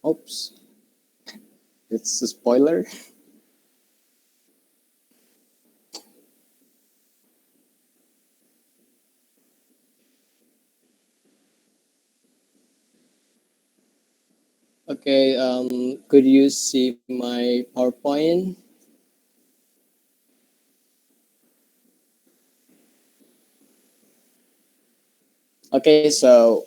Oops, it's a spoiler. Okay, could you see my PowerPoint? Okay, so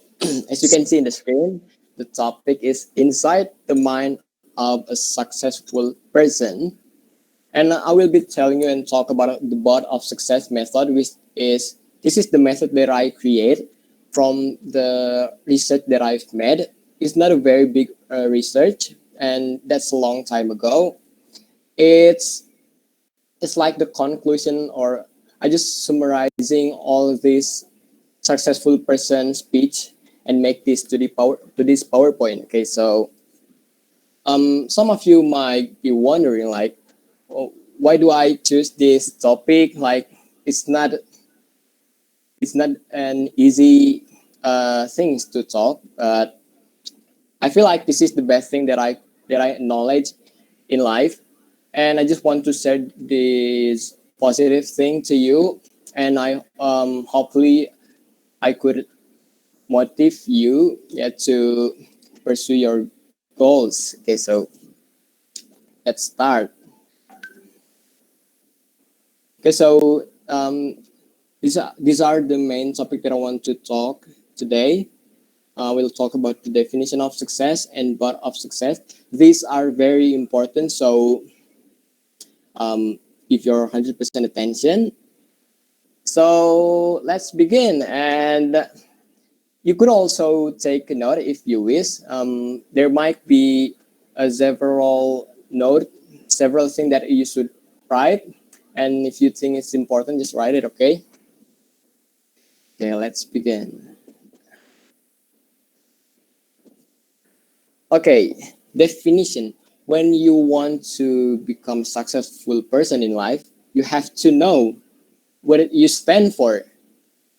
as you can see in the screen, the topic is inside the mind of a successful person. And I will be telling you and talk about the board of success method, which is this is the method that I create from the research that I've made. It's not a very big research, and that's a long time ago. It's it's like the conclusion, or I just summarizing all of this successful person speech and make this to this PowerPoint. Okay, so some of you might be wondering like, oh, why do I choose this topic? Like, it's not it's not an easy things to talk, but I feel like this is the best thing that I acknowledge in life, and I just want to share this positive thing to you, and I hopefully I could motivate you, yeah, to pursue your goals. Okay, so let's start. Okay, so these are the main topic that I want to talk today. We'll talk about the definition of success and what of success. These are very important. So if you're 100% attention, so let's begin. And you could also take a note if you wish. There might be a several things that you should write. And if you think it's important, just write it, okay? Okay, let's begin. Okay, definition. When you want to become successful person in life, you have to know what you stand for,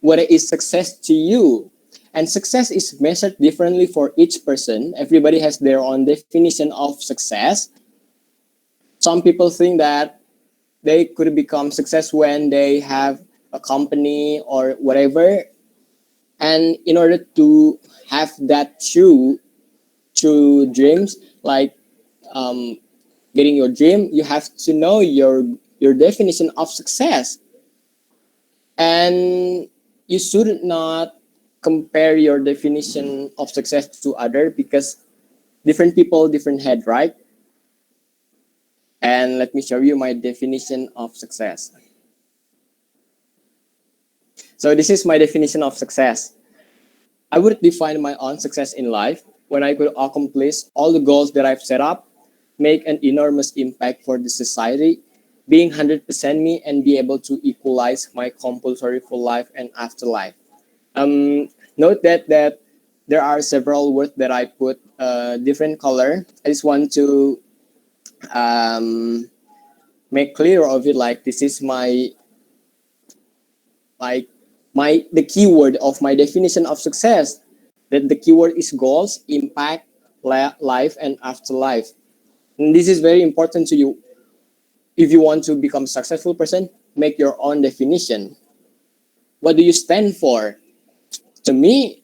what is success to you. And success is measured differently for each person. Everybody has their own definition of success. Some people think that they could become success when they have a company or whatever. And in order to have that true dreams, like um, getting your dream, you have to know your definition of success, and you should not compare your definition of success to other, because different people different head, right? And let me show you my definition of success. So this is my definition of success. I would define my own success in life when I could accomplish all the goals that I've set up, make an enormous impact for the society, being 100% me, and be able to equalize my compulsory full life and afterlife. Note that there are several words that I put different color. I just want to um, make clear of it. Like, this is my like the keyword of my definition of success. That the keyword is goals, impact, life, and afterlife. And this is very important to you. If you want to become a successful person, make your own definition. What do you stand for? To me,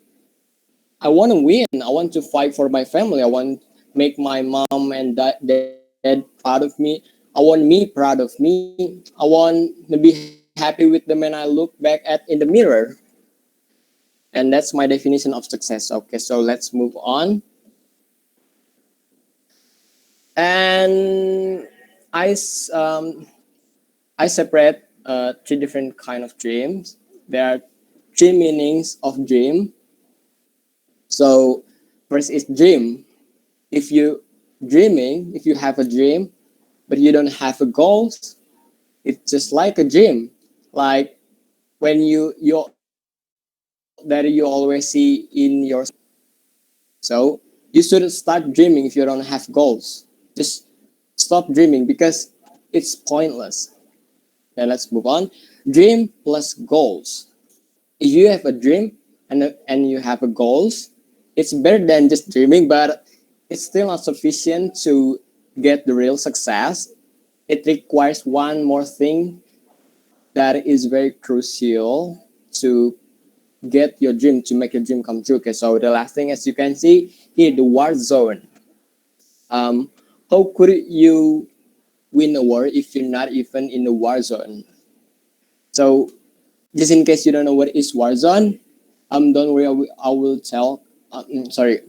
I want to win. I want to fight for my family. I want to make my mom and dad proud of me. I want me proud of me. I want to be happy with them when I look back at in the mirror. And that's my definition of success. Okay, so let's move on. And I I separate three different kind of dreams. There are three meanings of dream. So first is dream. If you have a dream, but you don't have a goals, it's just like a dream. Like when you that you always see in your. So you shouldn't start dreaming if you don't have goals. Just stop dreaming because it's pointless. And let's move on. Dream plus goals. If you have a dream and you have a goals, it's better than just dreaming, but it's still not sufficient to get the real success. It requires one more thing that is very crucial to get your dream, to make your dream come true. Okay, so the last thing, as you can see here, the war zone. Um, how could you win a war if you're not even in the war zone? So just in case you don't know what is war zone, don't worry, I will tell. Sorry,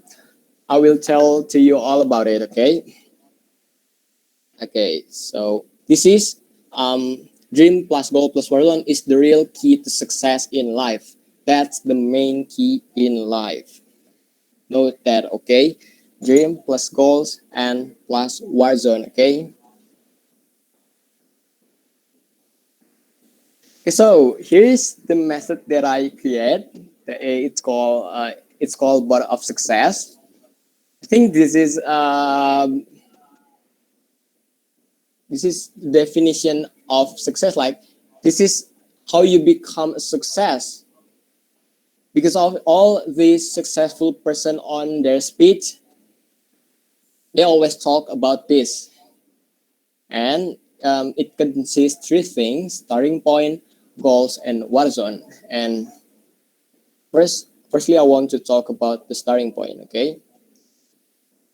I will tell to you all about it. Okay. Okay. So this is dream plus goal plus war zone is the real key to success in life. That's the main key in life. Note that. Okay. Dream plus goals and plus war zone. Okay. Okay, so here's the method that I create. It's called bar of success. I think this is the definition of success. Like this is how you become a success. Because of all these successful person on their speech, they always talk about this, and it consists three things: starting point, goals, and war zone. And firstly, I want to talk about the starting point. Okay,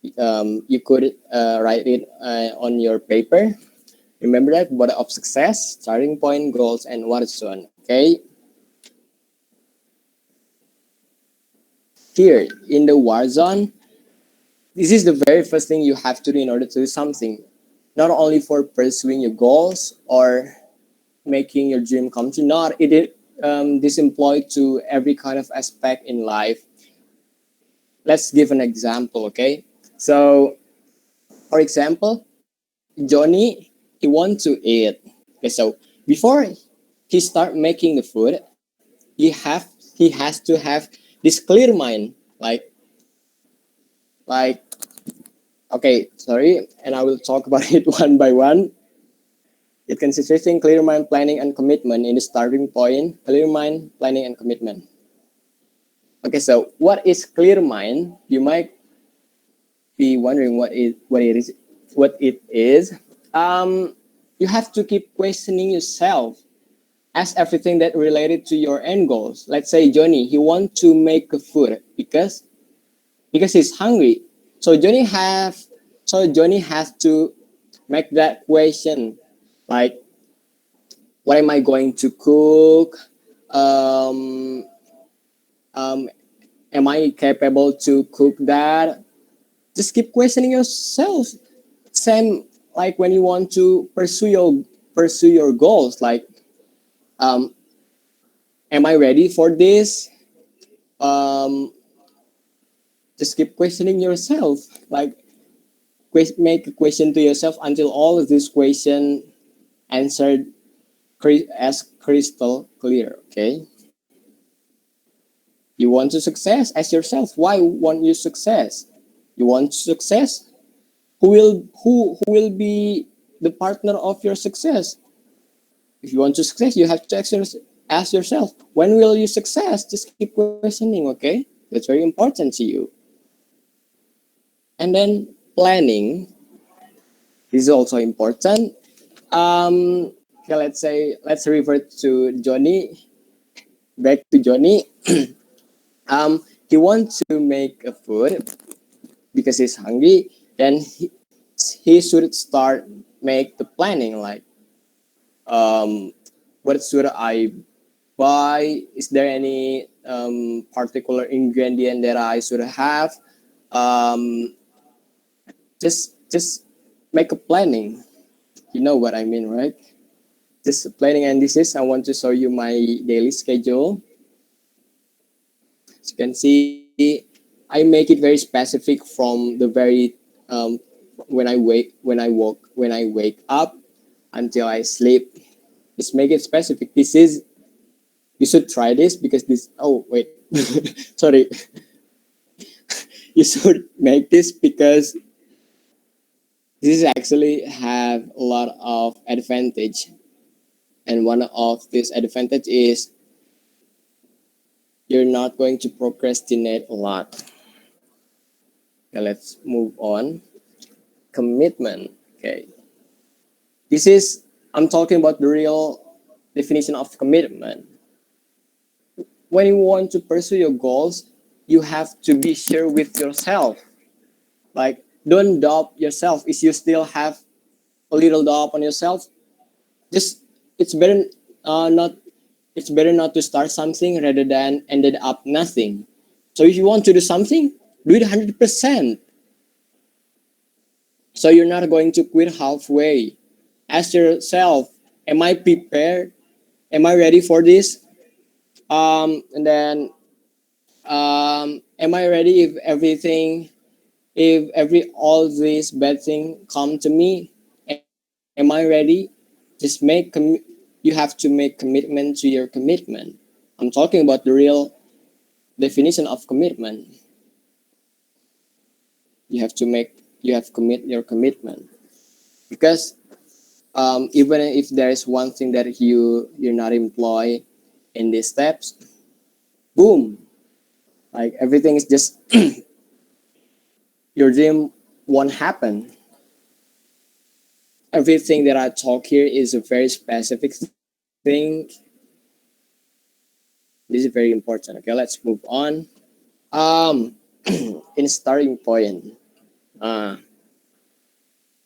you could write it on your paper. Remember that body of success, starting point, goals, and war zone. Okay, here in the war zone, this is the very first thing you have to do in order to do something. Not only for pursuing your goals or making your dream come true. Not it is this employed to every kind of aspect in life. Let's give an example. Okay, so for example, Johnny, he wants to eat. Okay, so before he start making the food, he has to have this clear mind. Like okay, sorry, and I will talk about it one by one. It consists in clear mind, planning, and commitment in the starting point. Clear mind, planning, and commitment. Okay, so what is clear mind? You might be wondering what it is. You have to keep questioning yourself. Ask everything that related to your end goals. Let's say Johnny, he wants to make a food because he's hungry. So Johnny has to make that question, like, what am I going to cook? Um, um, am I capable to cook that? Just keep questioning yourself. Same like when you want to pursue your goals. Like, um, am I ready for this? Um, just keep questioning yourself. Like, make a question to yourself until all of this question answered as crystal clear. Okay. You want to success? Ask yourself, why want you success? You want success? Who will be the partner of your success? If you want to success, you have to ask yourself, when will you success? Just keep questioning, okay? That's very important to you. And then planning is also important. Okay, let's revert to Johnny. Back to Johnny. He wants to make a food because he's hungry. Then he should start make the planning. Like, what should I buy? Is there any particular ingredient that I should have? Um, just make a planning. You know what I mean, right? Just planning, and this is I want to show you my daily schedule. As you can see, I make it very specific from the very when I wake up until I sleep. Just make it specific. This is you should try this because this. Oh wait, sorry. You should make this because this actually have a lot of advantage, and one of this advantage is you're not going to procrastinate a lot. Okay, let's move on. Commitment. Okay, this is I'm talking about the real definition of commitment. When you want to pursue your goals, you have to be sure with yourself. Like, don't doubt yourself. If you still have a little doubt on yourself, just it's better not it's better not to start something rather than ended up nothing. So if you want to do something, do it 100%. So you're not going to quit halfway. Ask yourself, am I prepared? Am I ready for this? And then am I ready if every all these bad thing come to me? Am I ready? Just you have to make commitment to your commitment. I'm talking about the real definition of commitment. You have commit your commitment, because even if there is one thing that you're not employ in these steps, boom, like everything is just your dream won't happen. Everything that I talk here is a very specific thing. This is very important. Okay, let's move on. Um, in starting point. Uh,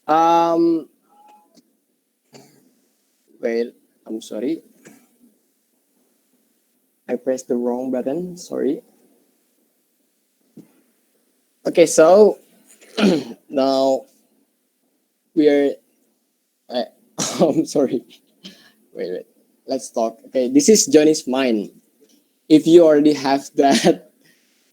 um, wait, I'm sorry. I pressed the wrong button. Sorry. Okay, so now we're. Uh, I'm sorry. Wait. Let's talk. Okay, this is Johnny's mind. If you already have that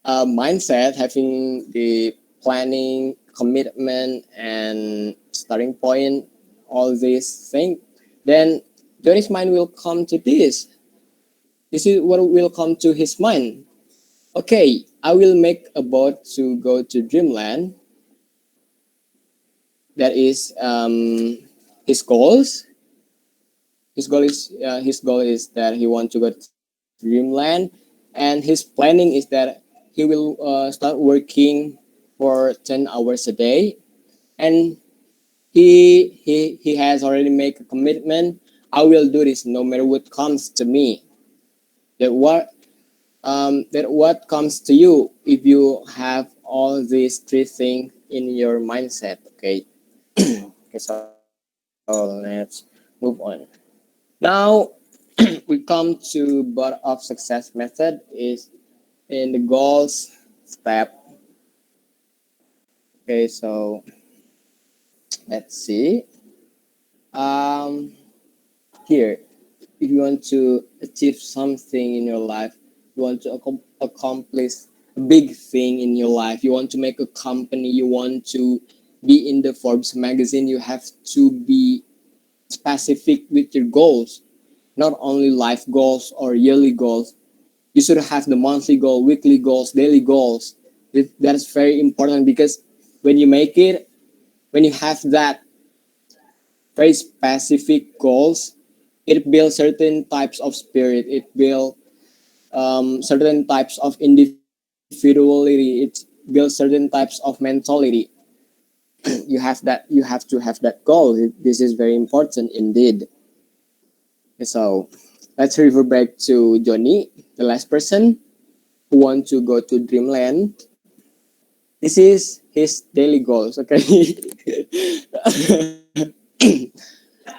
mindset, having the planning, commitment, and starting point, all these things, then Johnny's mind will come to this. This is what will come to his mind. Okay, I will make a boat to go to Dreamland. That is his goals. His goal is that he wants to go to Dreamland, and his planning is that he will start working for 10 hours a day, and he has already made a commitment. I will do this no matter what comes to me. That what comes to you if you have all these three things in your mindset. Okay. Okay, so let's move on. Now we come to but of success method is in the goals step. Okay, so let's see. Um, Here, if you want to achieve something in your life, you want to accomplish a big thing in your life, you want to make a company, you want to be in the Forbes magazine, you have to be specific with your goals, not only life goals or yearly goals. You should have the monthly goal, weekly goals, daily goals. That is very important, because when you make it, when you have that very specific goals, it builds certain types of spirit. It builds certain types of individuality. It builds certain types of mentality. You have to have that goal. This is very important indeed. So let's refer back to Johnny, the last person who want to go to Dreamland. This is his daily goals. Okay.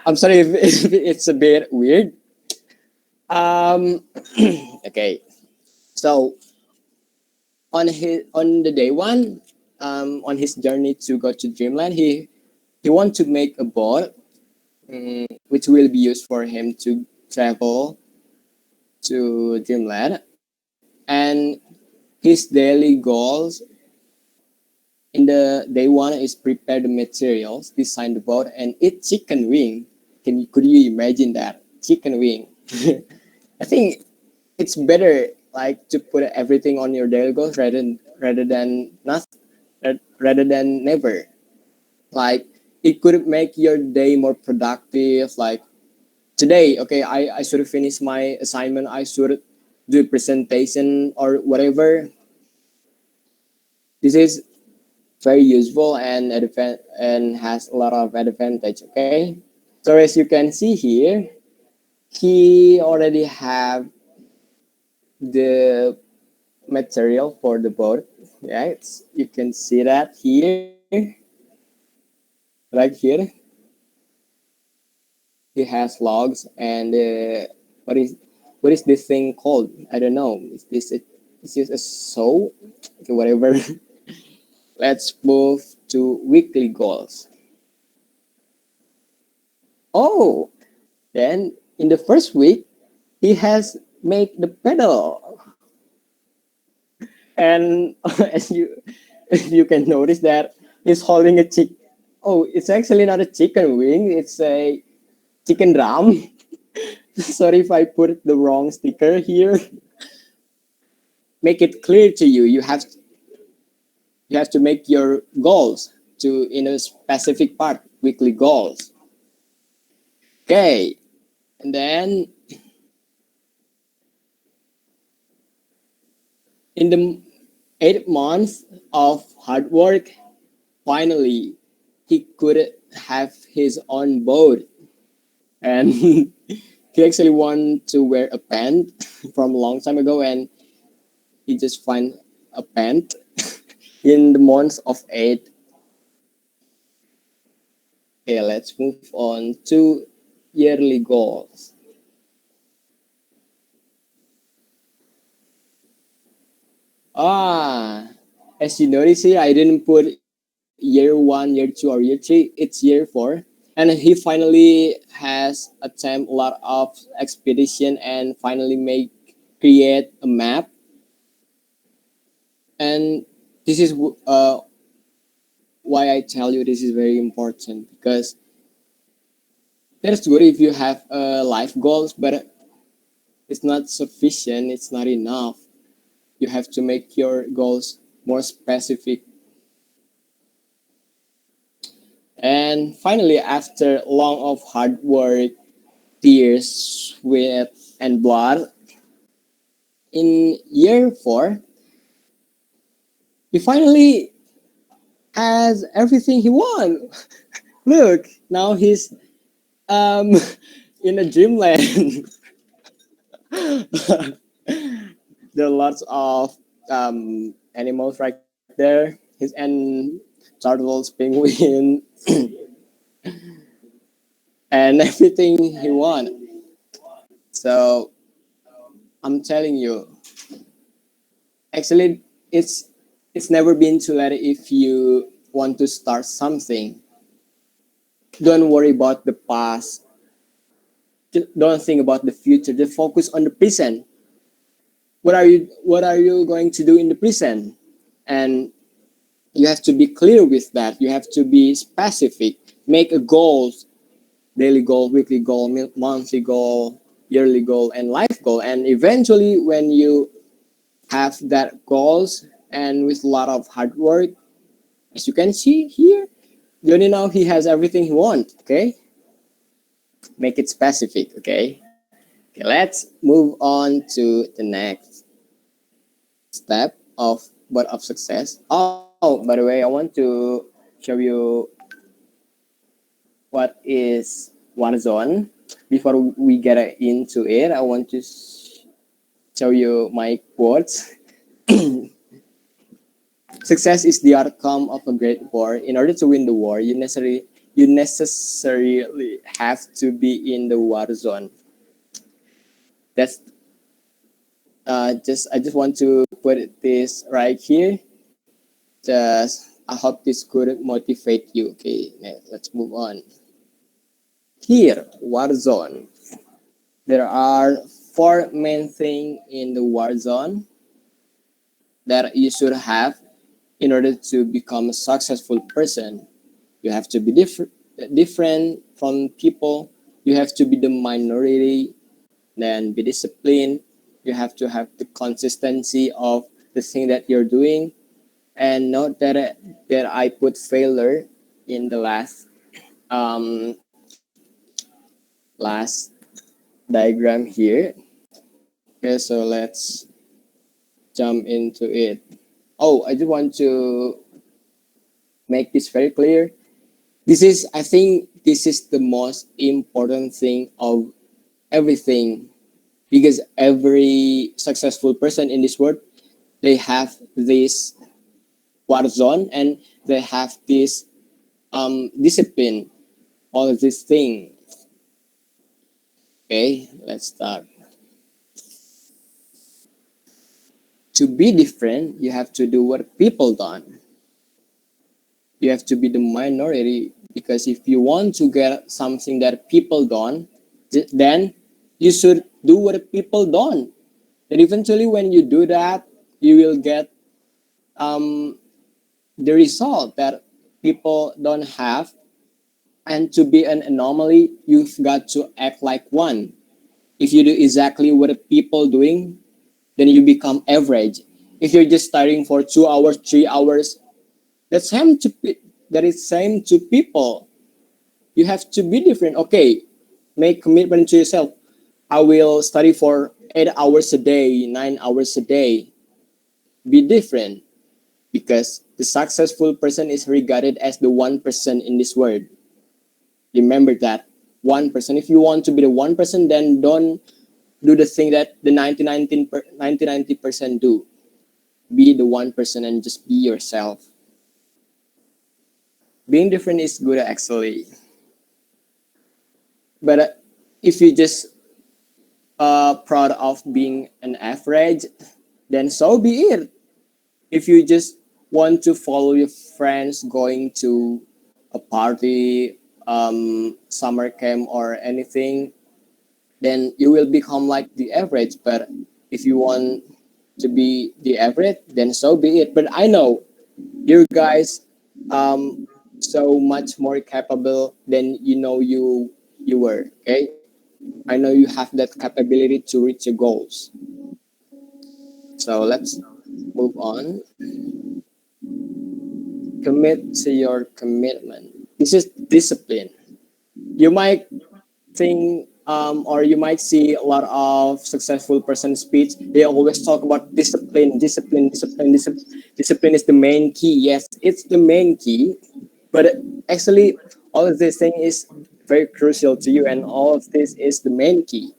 I'm sorry if it's a bit weird. Um, okay. So on the day one, on his journey to go to Dreamland, he want to make a boat, which will be used for him to travel to Dreamland, and his daily goals in the day one is prepare the materials, design the boat, and eat chicken wing. Could you imagine that chicken wing? I think it's better like to put everything on your daily goals rather than nothing, rather than never. Like, it could make your day more productive. Like today, okay, I should finish my assignment. I should do a presentation or whatever. This is very useful and and has a lot of advantage. Okay, so as you can see here, he already have the material for the boat. Yeah, you can see that here, right here. He has logs and what is this thing called? I don't know. Is this a saw? Okay, whatever. Let's move to weekly goals. Oh, then in the first week, he has made the pedal, and as you can notice that he's holding a chick. Oh, it's actually not a chicken wing; it's a chicken drum. Sorry if I put the wrong sticker here. Make it clear to you. You have to make your goals to in a specific part, weekly goals. Okay, and then in the 8 months of hard work, finally he could have his own boat, and he actually wanted to wear a pant from a long time ago, and he just find a pant in the month of 8. Okay, let's move on to yearly goals. Ah, as you notice here, I didn't put year 1, year 2, or year 3. It's year 4. And he finally has attempt a lot of expedition and finally create a map. And this is why I tell you this is very important, because that's good if you have life goals, but it's not sufficient. It's not enough. You have to make your goals more specific. And finally, after long of hard work, tears, sweat, and blood, in year 4, he finally has everything he wants. Look, now he's um, in a dreamland. There are lots of animals right there. His and turtles, penguin, and everything he wants. So I'm telling you, actually, it's never been too late if you want to start something. Don't worry about the past. Don't think about the future. Just focus on the present. What are you going to do in the present? And you have to be clear with that. You have to be specific. Make a goal, daily goal, weekly goal, monthly goal, yearly goal, and life goal. And eventually, when you have that goals and with a lot of hard work, as you can see here, Johnny now he has everything he wants. Okay, make it specific. Okay, let's move on to the next step of what of success. Oh, by the way, I want to show you what is Warzone. Before we get into it, I want to show you my quotes. Success is the outcome of a great war. In order to win the war, you necessarily have to be in the war zone. That's just I just want to put this right here. Just I hope this could motivate you. Okay, let's move on. Here, war zone. There are four main things in the war zone that you should have in order to become a successful person. You have to be different from people. You have to be the minority, then be disciplined. You have to have the consistency of the thing that you're doing. And note that I put failure in the um, last diagram here. Okay, so let's jump into it. Oh, I just want to make this very clear. This is, I think, this is the most important thing of everything, because every successful person in this world, they have this war zone, and they have this discipline, all of this thing. Okay, let's start. To be different, you have to do what people done. You have to be the minority, because if you want to get something that people don't, then you should do what people don't. And eventually, when you do that, you will get um, the result that people don't have. And to be an anomaly, you've got to act like one. If you do exactly what the people doing, then you become average. If you're just studying for 2 hours, 3 hours, that's same to that is same to people. You have to be different. Okay, make commitment to yourself. I will study for 8 hours a day, 9 hours a day. Be different, because the successful person is regarded as the 1% in this world. Remember that 1%. If you want to be the 1%, then don't do the thing that the 90% do. Be the 1% and just be yourself. Being different is good actually, but if you just proud of being an average, then so be it. If you just want to follow your friends going to a party, summer camp, or anything, then you will become like the average. But if you want to be the average, then so be it. But I know you guys um, so much more capable than you were. Okay, I know you have that capability to reach your goals. So let's move on. Commit to your commitment. This is discipline. You might think, or you might see a lot of successful person speech. They always talk about discipline, discipline, discipline, discipline. Discipline is the main key. Yes, it's the main key, but actually, all of this thing is very crucial to you, and all of this is the main key.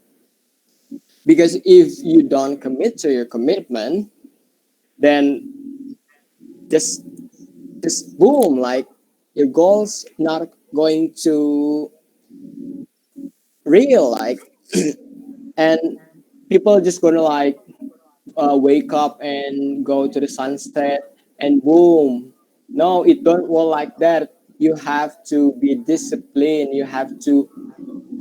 Because if you don't commit to your commitment, then just just boom, like your goals not going to real, like, and people just gonna like wake up and go to the sunset and boom. No, it don't work like that. You have to be disciplined. You have to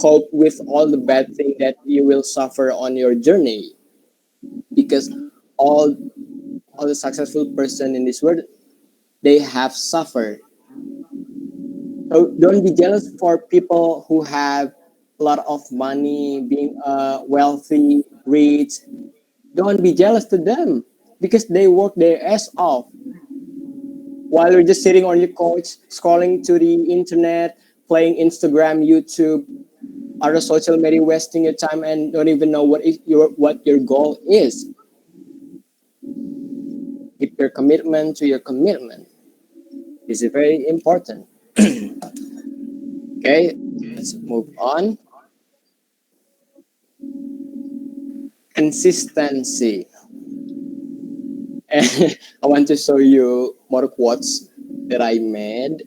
cope with all the bad thing that you will suffer on your journey, because all all the successful person in this world, they have suffered. So don't be jealous for people who have a lot of money, being wealthy, rich. Don't be jealous to them, because they work their ass off while you're just sitting on your couch, scrolling to the internet, playing Instagram, YouTube, other social media, wasting your time and don't even know what your goal is. Keep your commitment to your commitment. This is very important. Okay, let's move on. Consistency. And I want to show you more quotes that I made.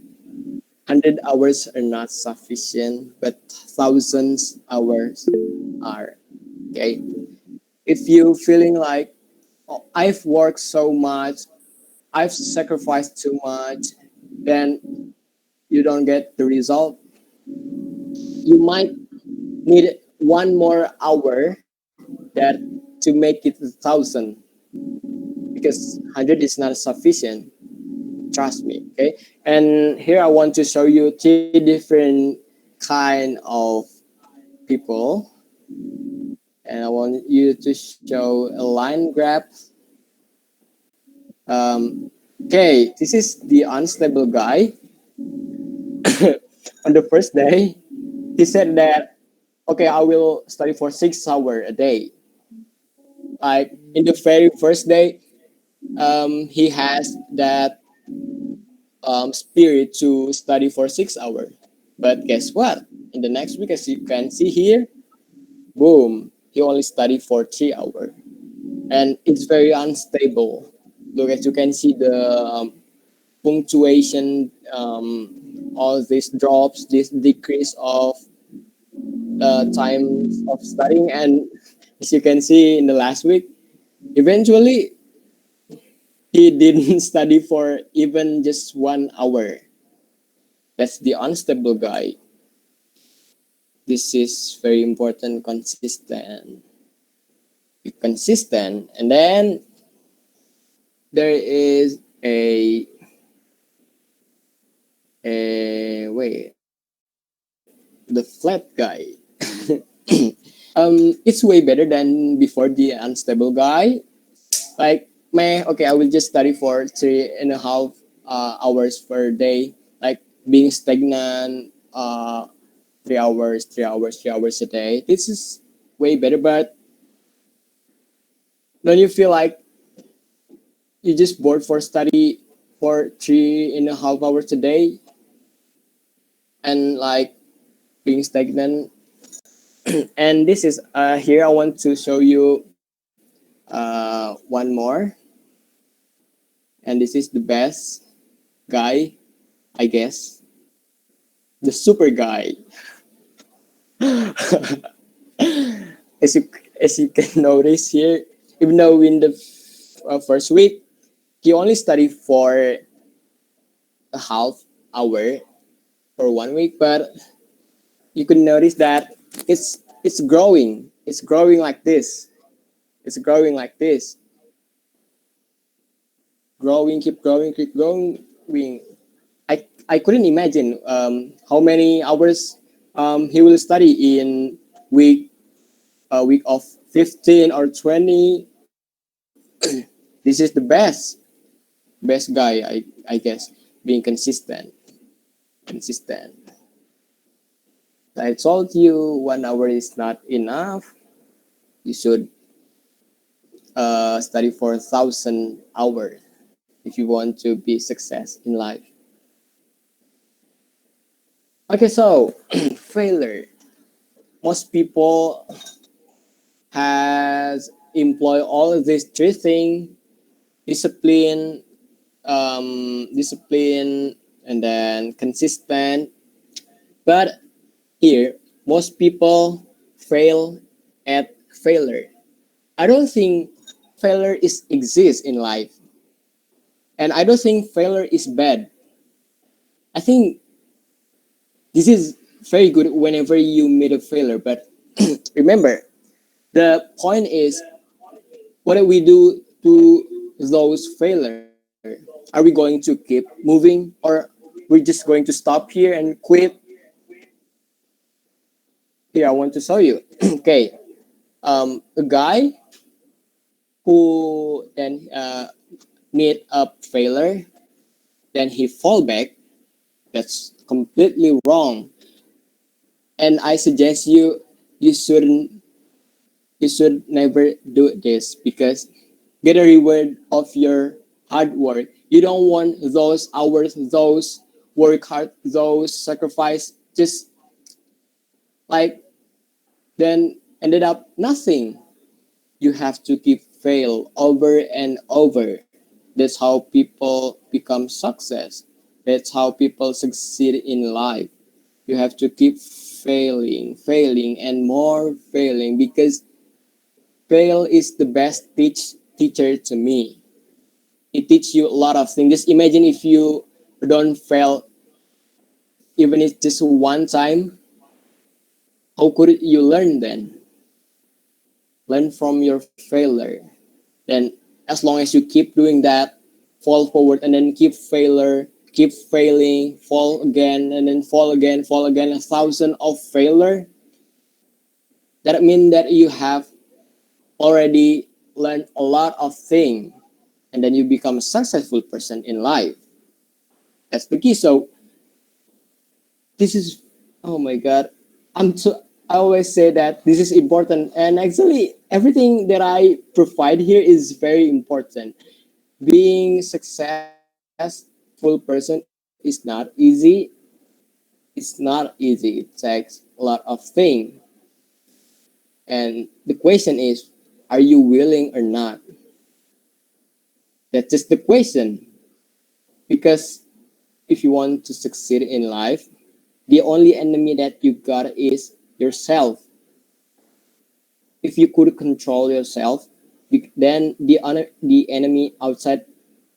100 hours are not sufficient, but thousands hours are. Okay. If you feeling like, oh, I've worked so much, I've sacrificed too much, then you don't get the result. You might need one more hour that to make it 1,000, because 100 is not sufficient. Trust me. Okay. And here I want to show you three different kind of people, and I want you to show a line graph. Okay, this is the unstable guy. On the first day, he said that, okay, I will study for 6 hours a day. Like in the very first day, he has that spirit to study for 6 hours. But guess what? In the next week, as you can see here, boom, he only studied for 3 hours, and it's very unstable. Look, as you can see, the punctuation, all these drops, this decrease of time of studying, and as you can see in the last week, eventually he didn't study for even just 1 hour. That's the unstable guy. This is very important. Consistent, be consistent, and then there is a wait, the flat guy. It's way better than before the unstable guy. Like, man, okay, I will just study for 3.5 hours per day. Like being stagnant, 3 hours, 3 hours, 3 hours a day. This is way better, but don't you feel like you just bored for study for 3.5 hours a day and like being stagnant? And this is here I want to show you one more, and this is the best guy, I guess, the super guy. as you as you can notice here, even though in the first week he only studied for a half hour for 1 week, but you can notice that it's growing. It's growing like this. It's growing like this. Growing, keep growing, keep growing. I couldn't imagine how many hours he will study in week a week of 15 or 20. This is the best guy, I guess, being consistent. I told you 1 hour is not enough. You should study for 1,000 hours if you want to be success in life. Okay, so failure. Most people has employ all of these three things: discipline, discipline, and then consistent. But here, most people fail at failure. I don't think failure is exists in life, and I don't think failure is bad. I think this is very good whenever you meet a failure. But remember, the point is, what do we do to those failure? Are we going to keep moving, or we're just going to stop here and quit? Here, I want to show you. Okay, a guy who then meet a failure, then he fall back. That's completely wrong. And I suggest you should never do this, because get a reward of your hard work. You don't want those hours, those work hard, those sacrifice, just like then ended up nothing. You have to keep fail over and over. That's how people become success. That's how people succeed in life. You have to keep failing, and more failing, because fail is the best teacher to me. It teaches you a lot of things. Just imagine if you don't fail, even if just one time, how could you learn then? Learn from your failure. Then, as long as you keep doing that, fall forward, and then keep failing, fall again, and then fall again, 1,000 of failure, that means that you have already learned a lot of things, and then you become a successful person in life. That's the key. So this is, oh my god, I always say that this is important, and actually everything that I provide here is very important. Being successful person is is not easy. It's not easy. It takes a lot of things. And the question is, are you willing or not? That's just the question. Because if you want to succeed in life, the only enemy that you got is yourself. If you could control yourself, then the enemy outside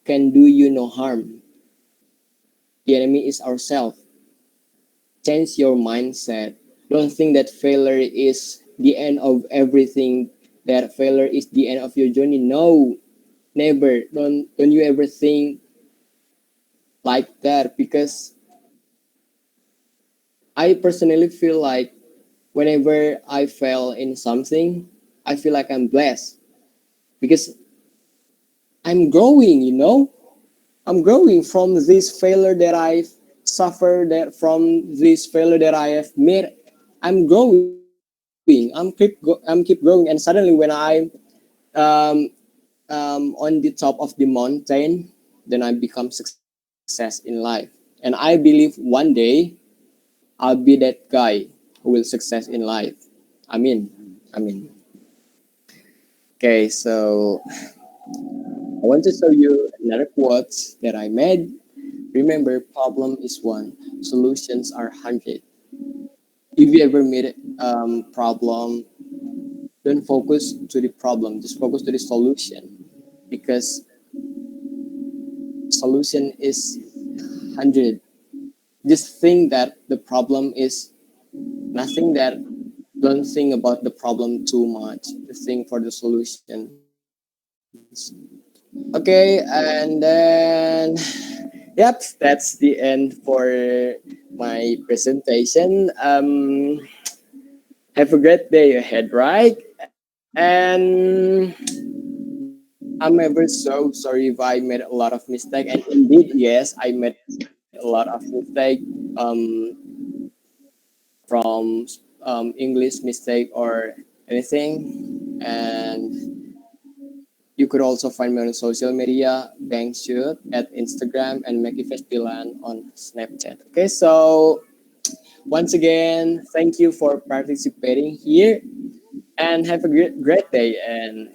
can do you no harm. The enemy is ourselves. Change your mindset. Don't think that failure is the end of everything. That failure is the end of your journey. No, never. Don't you ever think like that, because I personally feel like whenever I fail in something, I feel like I'm blessed because I'm growing, I'm growing from this failure that I've suffered, that from this failure that I have made. I'm growing. I'm keep growing, and suddenly when I'm um, on the top of the mountain, then I become success in life. And I believe one day I'll be that guy who will success in life. I mean, I mean. Okay, so I want to show you another quote that I made. Remember, problem is one, solutions are 100. If you ever meet problem, don't focus to the problem, just focus to the solution, because solution is 100. Just think that the problem is nothing, that don't think about the problem too much, just think for the solutions. Okay, and then yep, that's the end for my presentation. Have a great day ahead, right? And I'm ever so sorry if I made a lot of mistake. And indeed, yes, I made a lot of mistake from English mistake or anything. And you could also find me on social media, Bangshoot at Instagram, and Makifestilan on Snapchat. Okay, so once again, thank you for participating here and have a great day. And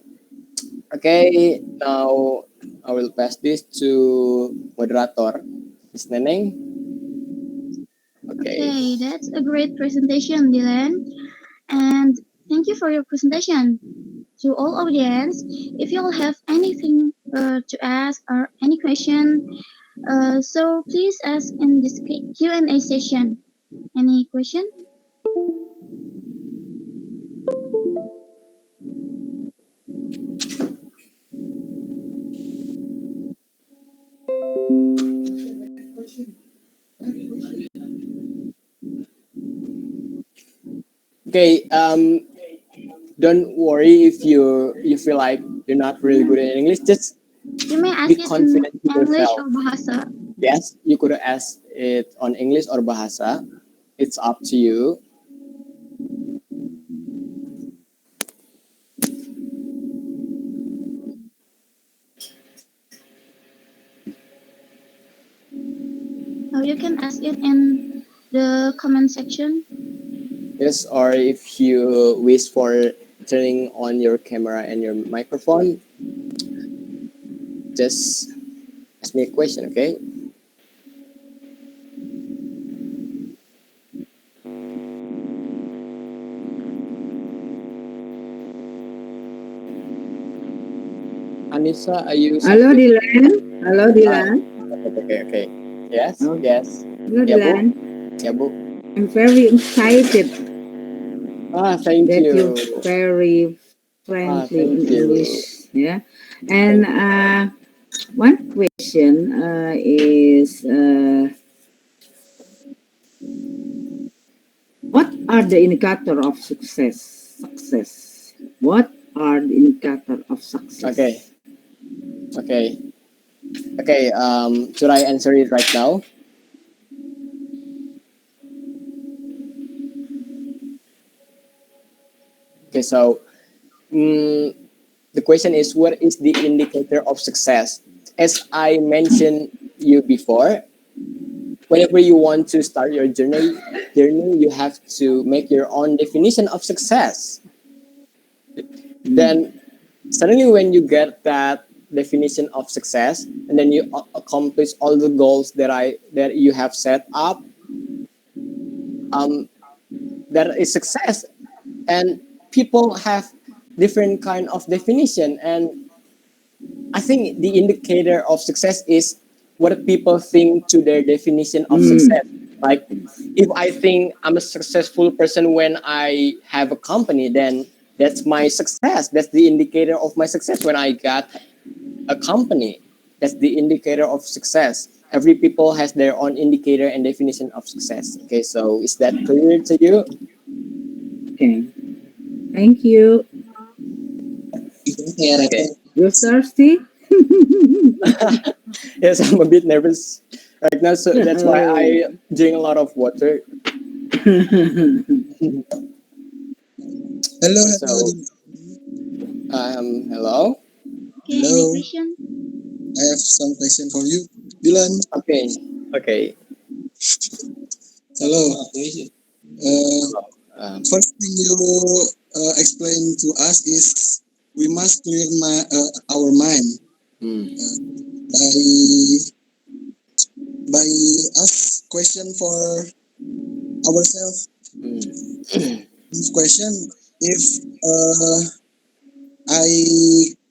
okay, now I will pass this to moderator, Miss Neneng. Okay. Okay, that's a great presentation, Dylan. And thank you for your presentation. To all audience, if you all have anything to ask or any question, so please ask in this Q&A session. Any question? Okay. Don't worry if you feel like you're not really good at English. Just You may be ask it in confident in English yourself. or Bahasa. Yes, you could ask it on English or Bahasa. It's up to you. You can ask it in the comment section. Yes, or if you wish for turning on your camera and your microphone, just ask me a question, okay? Anissa, are you Halo subject? Dilan, halo Ah, Dilan. okay. Yes, Oh, yes. halo Ya, Bu. Dilan. Ya, Bu. I'm very excited Thank that you're you. very friendly in Thank you. English. Yeah, and Thank you. one question is what are the indicator of success? Success. What are the indicator of Okay, success? okay, okay. Should I answer it right now? Okay, so mm, the question is, what is the indicator of success? As I mentioned you before, whenever you want to start your journey, you have to make your own definition of success. Then suddenly, when you get that definition of success, and then you accomplish all the goals that you have set up, um, that is success. And people have different kind of definition, and I think the indicator of success is what people think to their definition of success. Like, if I think I'm a successful person when I have a company, then that's my success. That's the indicator of my success. When I got a company, that's the indicator of success. Every people has their own indicator and definition of success. Okay, so is that clear to you? Okay. Thank you. Okay. You're thirsty? Yes, I'm a bit nervous right now, so that's why Oh. I drink a lot of water. Hello, hello. So, hello. Okay, any Hello. question? I have some question for you. Dylan, Okay, okay. hello. Uh, Um, First thing you explain to us is we must clear our mind hmm, uh, by by ask question for ourselves. hmm. This question, if I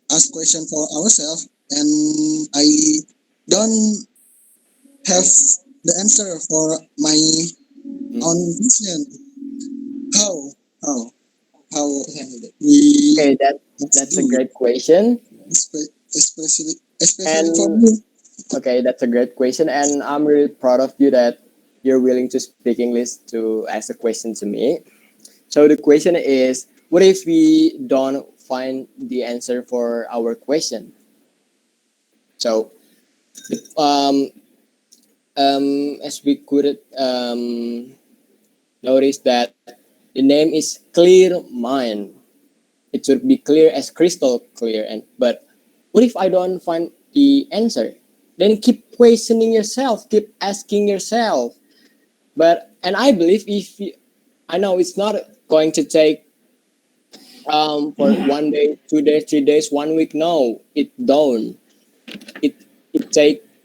ask question for ourselves and I don't have the answer for my own question, how how how we Okay, must that's a do, great question, especially for and me. okay, that's a great question, and I'm really proud of you that you're willing to speak English to ask a question to me. So the question is, what if we don't find the answer for our question? So, um, as we could notice that the name is clear mind. It should be clear as crystal clear. And but what if I don't find the answer? Then keep questioning yourself, keep asking yourself. But and I believe I know it's not going to take for 1 day, 2 days, 3 days, 1 week. No, it don't. It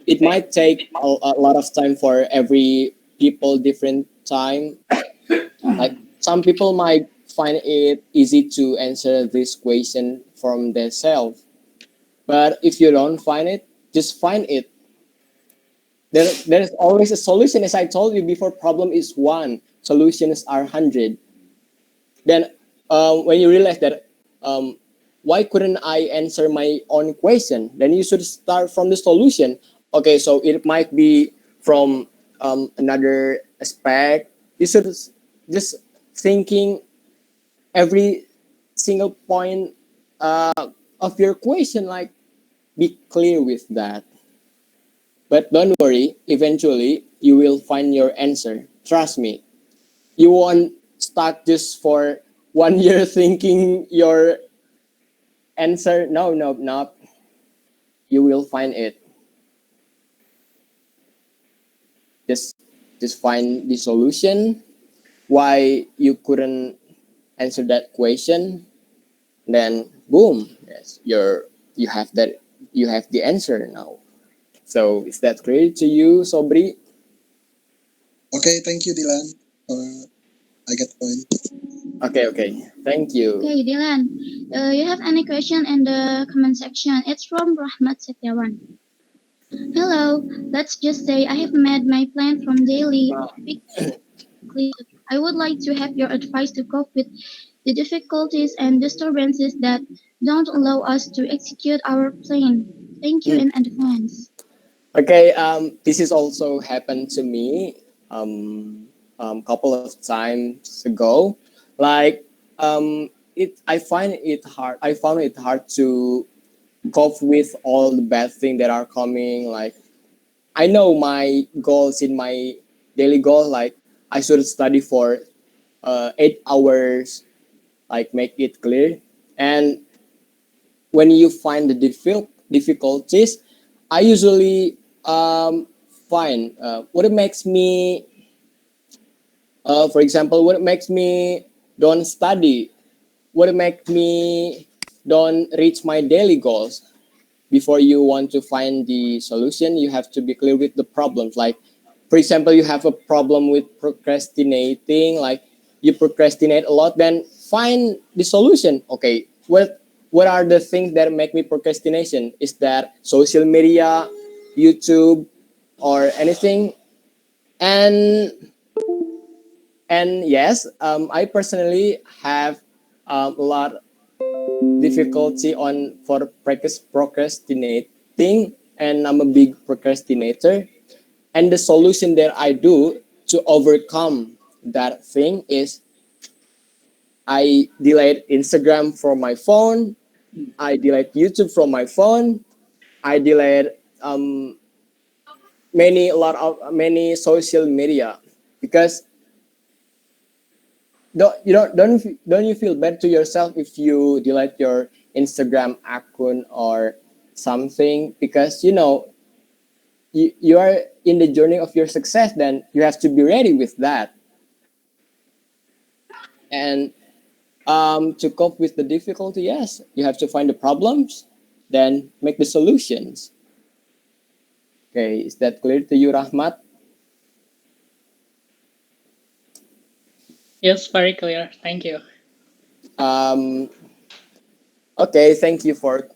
it might take a lot of time for every people, different time. Like some people might find it easy to answer this question from themselves, but if you don't find it, just find it. There's always a solution. As I told you before, problem is one, solutions are 100. Then when you realize that, um, why couldn't I answer my own question? Then you should start from the solution. Okay, so it might be from another aspect. You should just thinking every single point of your question, like be clear with that. But don't worry, eventually you will find your answer. Trust me. You won't stuck just for 1 year thinking your answer. No, no, no. You will find it. Just just find the solution. Why you couldn't answer that question? Then boom, yes, you have that you have the answer now. So is that clear to you, Sobri? Okay, thank you, Dylan. I get the point. Okay, okay. Thank you. Okay, Dylan, you have any question in the comment section? It's from Rahmat Setiawan. Hello, let's just say I have made my plan from daily weekly. I would like to have your advice to cope with the difficulties and disturbances that don't allow us to execute our plan. Thank you in advance. Okay, this is also happened to me couple of times ago. Like I find it hard. I found it hard to cope with all the bad things that are coming. Like I know my goals in my daily goal. Like I should study for 8 hours. Like make it clear. And when you find the difficulties, I usually find what makes me, for example, what makes me don't study, what makes me don't reach my daily goals. Before you want to find the solution, you have to be clear with the problems. Like, for example, you have a problem with procrastinating, like you procrastinate a lot, then find the solution. Okay, what are the things that make me procrastination? Is that social media, YouTube, or anything? And yes, I personally have a lot difficulty on for procrastinating, and I'm a big procrastinator. And the solution that I do to overcome that thing is I delete Instagram from my phone, I delete YouTube from my phone, I delete many social media, because don't you feel bad to yourself if you delete your Instagram account or something, because you are in the journey of your success, then you have to be ready with that. And to cope with the difficulty, yes, you have to find the problems, then make the solutions. Okay, is that clear to you, Rahmat? Yes, very clear. Thank you. um, okay, thank you for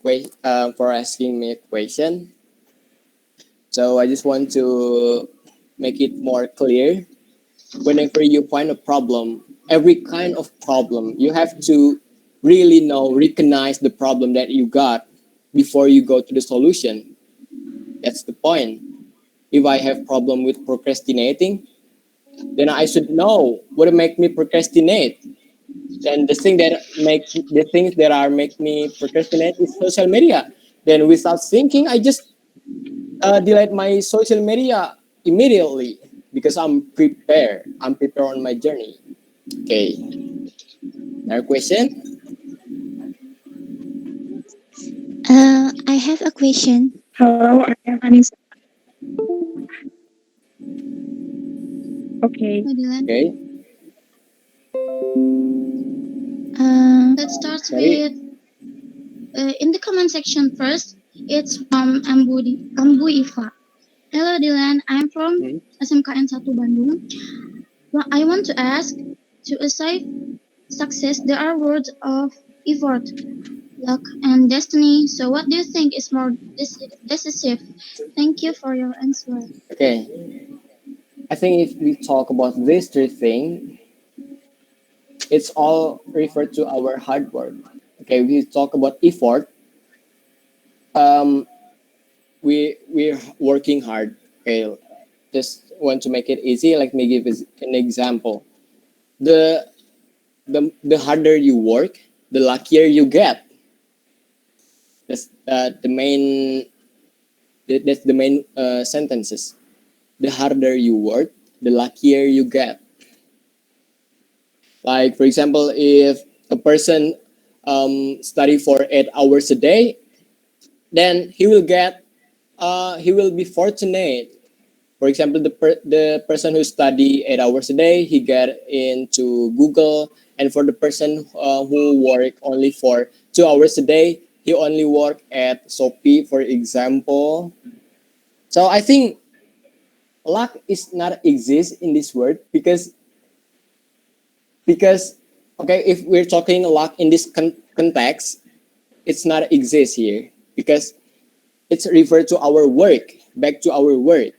asking me a question. So I just want to make it more clear. Whenever you find a problem, every kind of problem, you have to really recognize the problem that you got before you go to the solution. That's the point. If I have problem with procrastinating, then I should know what make me procrastinate. Then the things that are make me procrastinate is social media. Then without thinking, I just delete my social media immediately, because I'm prepared. I'm prepared on my journey. Okay. Another question. I have a question. Hello, I am Anissa. Okay. Hi, Dylan. Okay. Let's start Sorry. with in the comment section first. It's from Ambu Iva. Hello Dylan, I'm from Hmm. SMKN 1 Bandung. Well, I want to ask, to achieve success, there are words of effort, luck, and destiny. So, what do you think is more decisive? Thank you for your answer. Okay. I think if we talk about these three things, it's all referred to our hard work. Okay. We talk about effort. Um, we're working hard. Okay. Just want to make it easy. Let me give an example. The the harder you work, the luckier you get. That's that's the main sentences. The harder you work, the luckier you get. Like, for example, if a person study for 8 hours a day, then he will be fortunate. For example, the person who study 8 hours a day, he get into Google, and for the person who work only for 2 hours a day, he only work at Shopee, for example. So I think luck is not exist in this word, because okay, if we're talking luck in this context, it's not exist here, because it's referred to our work, back to our work.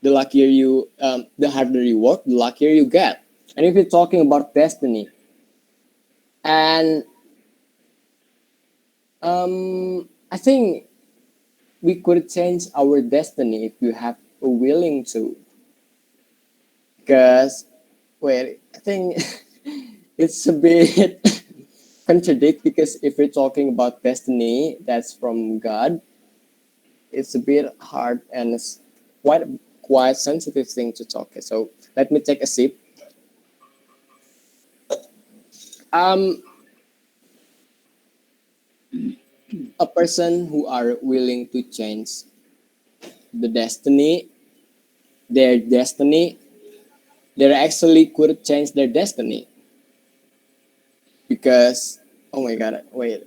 The harder you work, the luckier you get. And if you're talking about destiny, and I think we could change our destiny if you have a willing to, because well, I think it's a bit contradict, because if we're talking about destiny that's from God, it's a bit hard, and it's quite sensitive thing to talk. So let me take a sip. Um, a person who are willing to change the destiny, their destiny, they actually could change their destiny because oh my god, wait,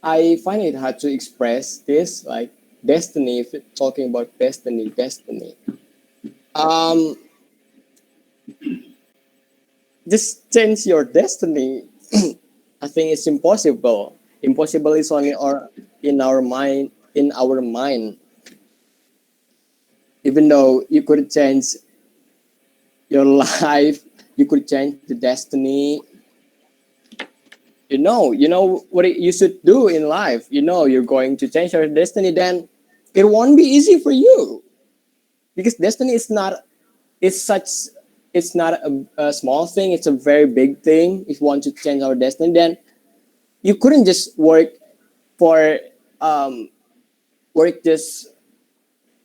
I find it hard to express this like destiny. If it's talking about destiny, um, just change your destiny. I think it's impossible. Impossible is only or in our mind. In our mind, even though you could change your life, you could change the destiny. You know what you should do in life. You know you're going to change your destiny. Then it won't be easy for you because destiny is not. It's such. It's not a small thing. It's a very big thing. If you want to change our destiny, then you couldn't just for um, work just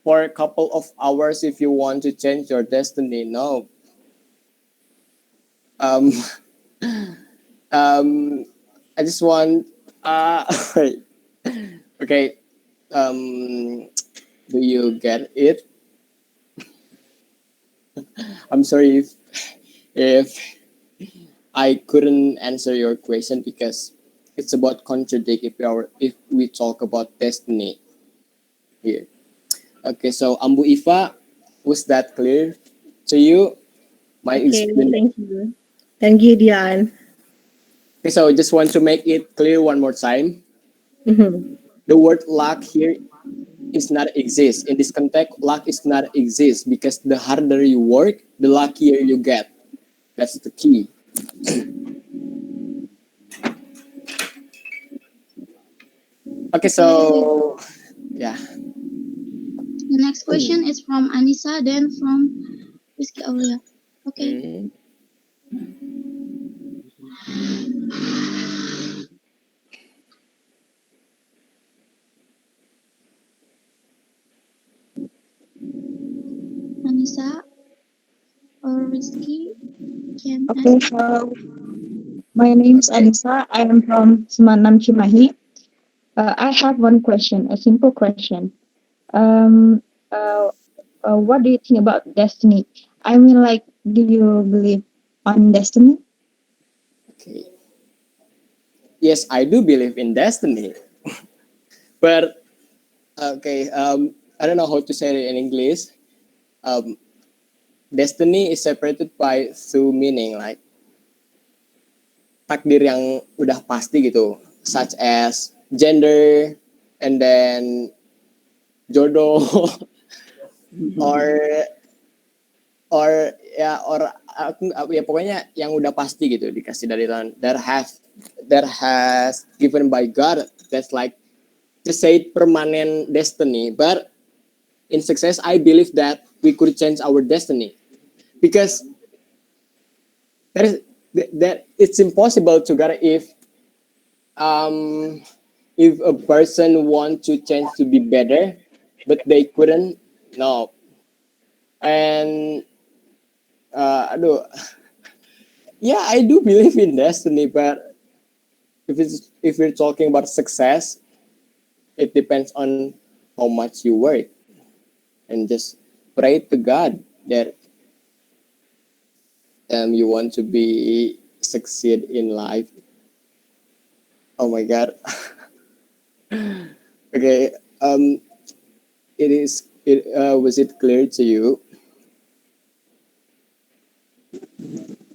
for a couple of hours if you want to change your destiny. No. Um, um, I just want. Wait. Okay. Um, do you get it? I'm sorry if I couldn't answer your question because it's about contradict if we talk about destiny here. Okay, so Ambu Iva, was that clear to you? My Okay, explanation. thank you. Thank you, Dian. Okay, so I just want to make it clear one more time. Mhm. The word luck here is not exist. In this context, luck is not exist because the harder you work, the luckier you get. That's the key. Okay, Okay. so yeah. The next question is from Anissa, then from Rizky Aulya. Okay. Mm, Anissa or Rizky can Okay, answer. so my name is okay. Anissa. I am from SMAN Cimahi. I have one question, a simple question. Um, uh, what do you think about destiny? I mean, like, do you believe on destiny? Okay. Yes, I do believe in destiny, but okay. I don't know how to say it in English. Um, destiny is separated by two meaning, like takdir yang udah pasti gitu, such as gender, and then jodoh, or ya pokoknya yang udah pasti gitu dikasih dari Tuhan. That has given by God. That's like just say permanent destiny. But in success, I believe that we could change our destiny because that is that it's impossible to get um if a person want to change to be better, but they couldn't. No, and aduh, yeah, I do believe in destiny, but if we're talking about success, it depends on how much you work and just pray to God that you want to be succeed in life. Oh my God. Okay. It was it clear to you?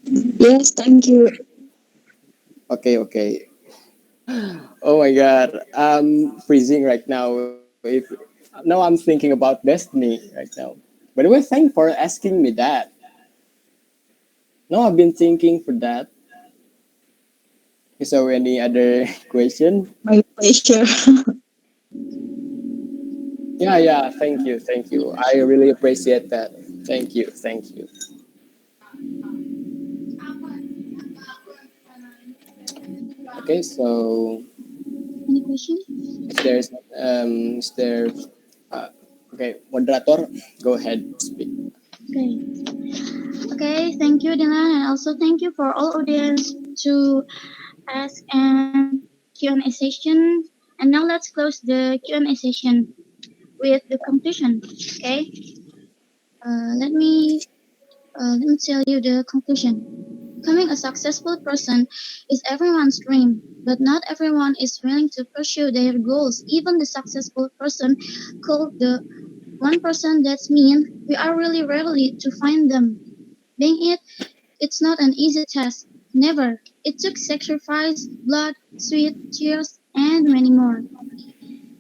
Yes, thank you. Okay, okay. Oh my God, I'm freezing right now. If now I'm thinking about destiny right now. By the way, thanks for asking me that. No, I've been thinking for that. Is there any other question? My pleasure. Yeah, yeah. Thank you. I really appreciate that. Thank you, thank you. Okay, so Any question? is there is there okay, moderator, go ahead, speak. Okay. Okay. Thank you, Dylan, and also thank you for all audience to ask and Q&A session. And now let's close the Q&A session. with the conclusion. Okay, let me tell you the conclusion. Becoming a successful person is everyone's dream, but not everyone is willing to pursue their goals. Even the successful person called the 1% that's mean we are really rarely to find them. Being it's not an easy task. Never. It took sacrifice, blood, sweat, tears, and many more.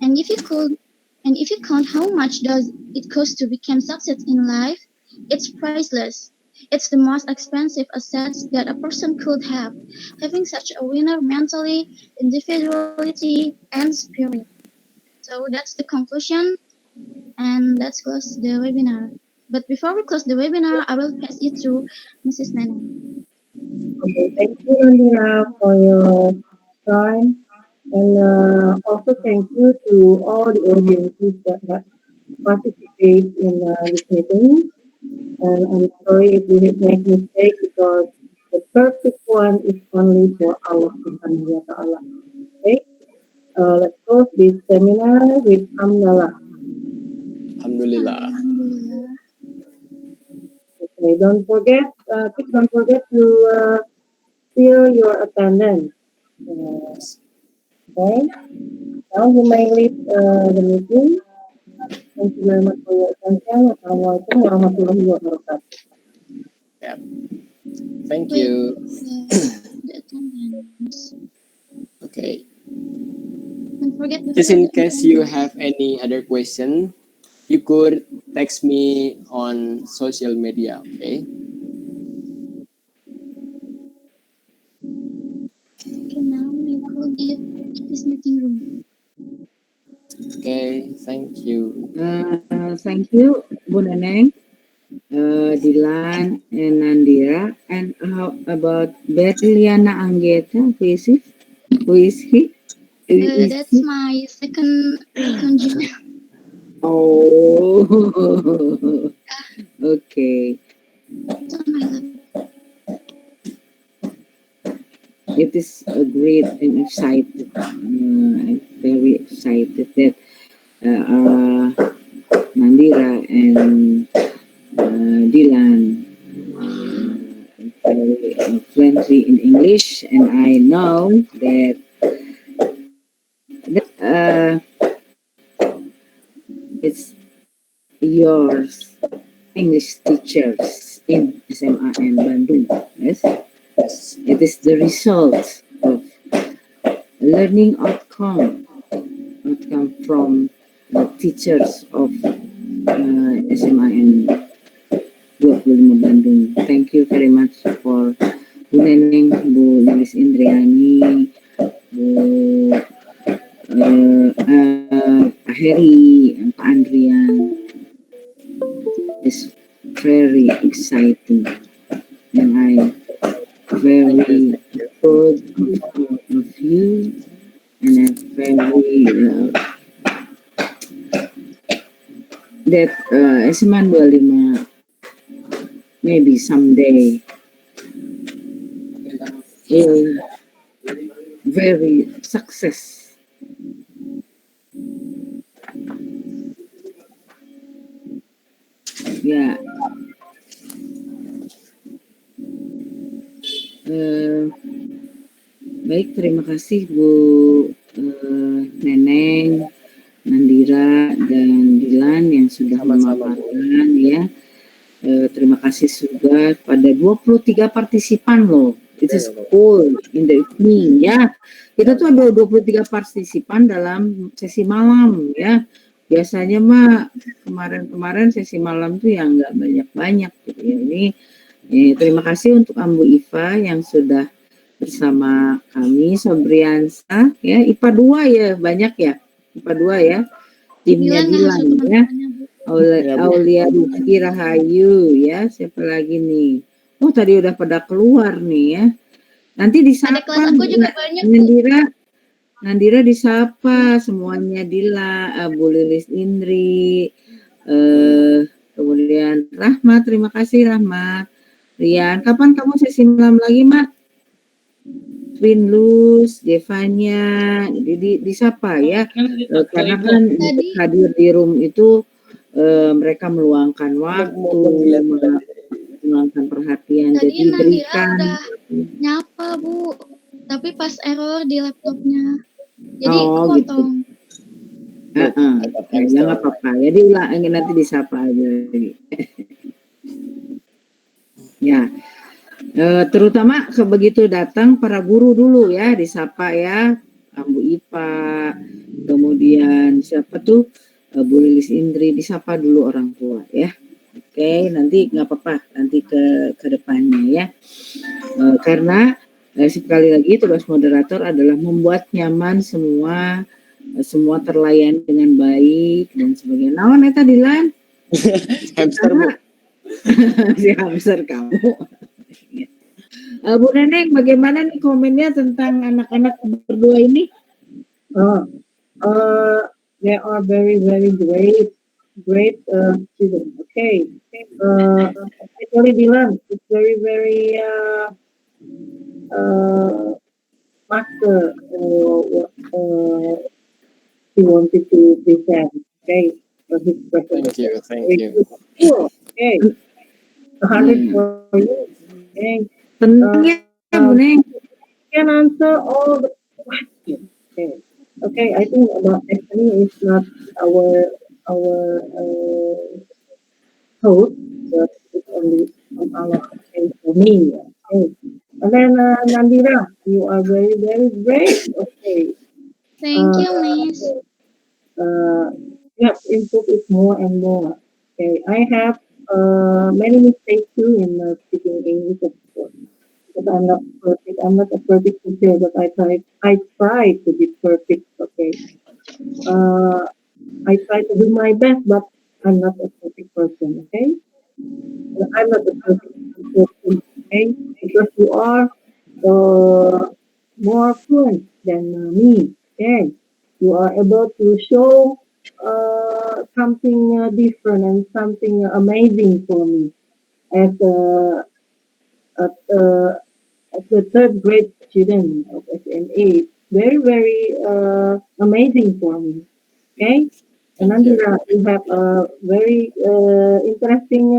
And if you could, and if you count how much does it cost to become success in life, it's priceless. It's the most expensive assets that a person could have, having such a winner mentally, individuality, and spirit. So that's the conclusion, and let's close the webinar. But before we close the webinar, I will pass it to Mrs. Neneng. Okay, thank you, Nandira, for your time. And also thank you to all the audiences that have participated in this meeting. And I'm sorry if we make mistake because the perfect one is only for Allah Subhanahu wa Ta'ala. Okay, let's close this seminar with Hamdallah. Alhamdulillah. Alhamdulillah. Okay, please don't forget to fill your attendance. Okay, now you may leave the meeting. Thank you very much for your attention. Assalamualaikum warahmatullahi wabarakatuh. Yeah. Thank Wait, you. the attendance. Okay. Don't forget to Just fill in the case you attendance. have any other question, you could text me on social media. Okay. Okay, now you could leave this meeting room. Okay. Thank you. Thank you, Bu Neneng, Dilan, and Nandira. And how about Berliana Anggeta? Who is he? Who is he? Is That's he? my second conjunct. Oh, okay. It's on my lap. It is a great and excited. I'm very excited that Nandira and Dylan very fluently in English, and I know that it's yours English teachers in SMAN Bandung. Yes, Yes. it is the result of learning outcome from the teachers of SMAN 25 Bandung. Thank you very much for Bu Neneng, Bu Lilis Indriani, Bu Heri, and Pak Andrian. It's very exciting, and I very proud of you, and I'm very that SMAN 25 maybe someday will very success. Ya, baik, terima kasih Bu Neneng, Nandira, dan Dilan yang sudah Sama-sama, Bu. memaparkan ya. Terima kasih juga pada 23 partisipan loh. It is cool in the evening ya. Kita tuh ada 23 partisipan dalam sesi malam ya. Biasanya mah kemarin sesi malam tuh yang nggak banyak-banyak gitu ya. Ini terima kasih untuk Ambu Iva yang sudah bersama kami, Sobriansa ya. IPA 2 ya, banyak ya. IPA 2 ya. Timnya Dilan ya. Aulya, Putri, Rahayu ya, siapa lagi nih? Oh tadi udah pada keluar nih ya. Nanti disapa. Ada kelas aku juga banyak. Nandira disapa semuanya, Dila, Bu Lilis Indri, kemudian Rahmat, terima kasih Rahmat. Rian, kapan kamu sesi malam lagi, Mak? Twin Luz, Devanya, jadi disapa ya. Karena kan untuk Tadi hadir di room itu mereka meluangkan waktu, Mau meluangkan perhatian, tadi jadi Nandira berikan. udah nyapa Bu, tapi pas error di laptopnya, jadi Oh gitu. kepotong. Good. Ya nggak apa-apa. Jadi ulangi nanti disapa aja lagi. Ya, terutama begitu datang para guru dulu ya disapa ya, Bu Ipa, kemudian siapa tuh Bu Lilis Indri, disapa dulu orang tua ya. Oke, nanti nggak apa-apa, nanti ke depannya ya. Karena sekali lagi tugas moderator adalah membuat nyaman semua, semua terlayani dengan baik dan sebagainya. Naon eta Dilan? Hamster Bu. Si hamster kamu. Bu Neneng, bagaimana nih komennya tentang anak-anak berdua ini? They are very, very great students. Okay. Actually, Dylan, it's very, very master what he wanted to present. Okay. So his presentation. Thank Very you. good. Cool. Okay. 100 for you. Okay. Tenang ya, Bu Neng. Can answer all the questions. Okay. Okay, I think about destiny is not our hope, but it's only on our okay, for me. Okay. And then Nandira, you are very, very great. Okay. Thank Uh, you, Miss. you have improved it more and more. Okay. I have many mistakes too in speaking English, of course. But I'm not perfect. I'm not a perfect teacher, but I try to be perfect. Okay. Uh, I try to do my best, but I'm not a perfect person. Okay. I'm not a perfect person. Okay. Because you are more fluent than me. Okay. You are able to show something different and something amazing for me as a as a third grade student of SMA. Very, very amazing for me. Okay. And Thank you. Nandira, you have a very interesting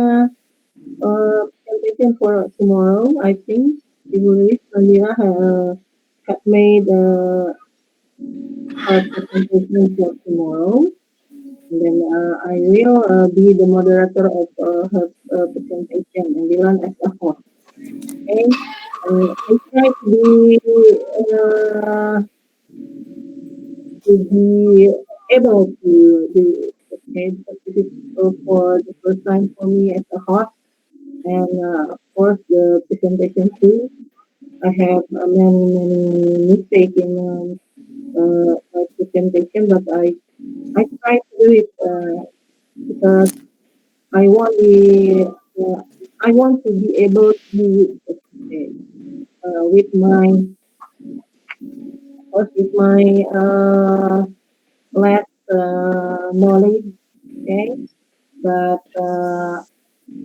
presentation for tomorrow. I think you will reach Nandira have made her presentation for tomorrow. And then I will be the moderator of her presentation and Dylan as a host. Okay. I try uh, to be able to do it. Okay, because this is for the first time for me as a host, and of course the presentation too. I have many mistakes in my presentation, but I try to do it because I want the I want to be able to do it okay, with my with my less knowledge. Okay, but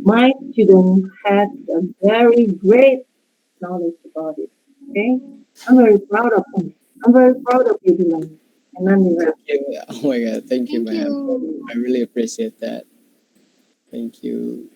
my student has a very great knowledge about it. Okay, I'm very proud of him. I'm very proud of you, Dylan. And Nandira. Thank you. Oh my God. Thank you, Thank ma'am. you. I really appreciate that. Thank you.